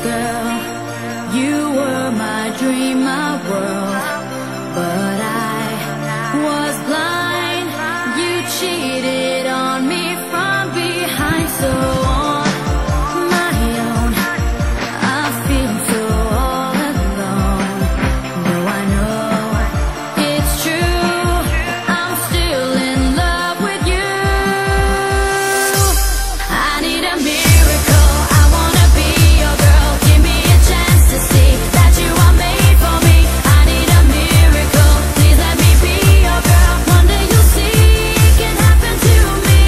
girl. You were my dream, my world, but I was blind. You cheated on me from behind, so on my own I feel so all alone. No, I know it's true, I'm still in love with you. I need a miracle, I wanna be your girl. Give me a chance to see that you are made for me. I need a miracle, please let me be your girl. One day you'll see it can happen to me.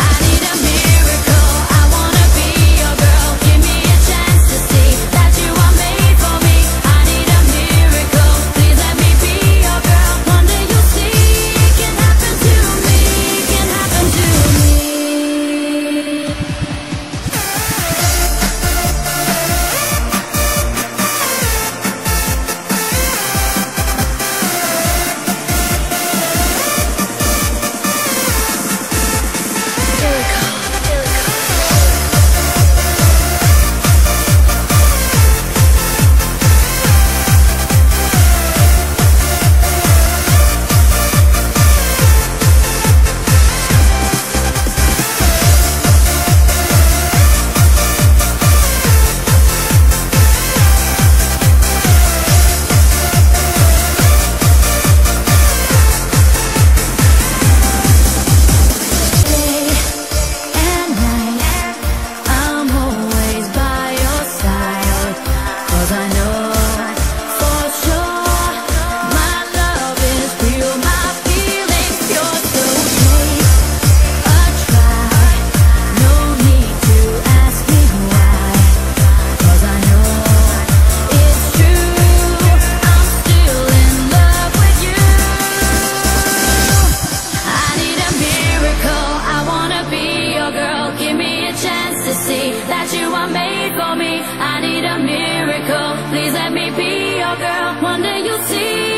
I need a miracle, I wanna be your girl. Give me a chance to see that you are made for me. I need a miracle, please let me be your girl. One day you'll see it can happen to me, can happen to me. I'm always by your side, 'cause I know for sure my love is real, my feelings pure. So take a try, no need to ask me why, 'cause I know it's true, I'm still in love with you. I need a miracle, I wanna be your girl. Give me a chance to see that you are made for me. I need a miracle, please let me be your girl. One day you'll see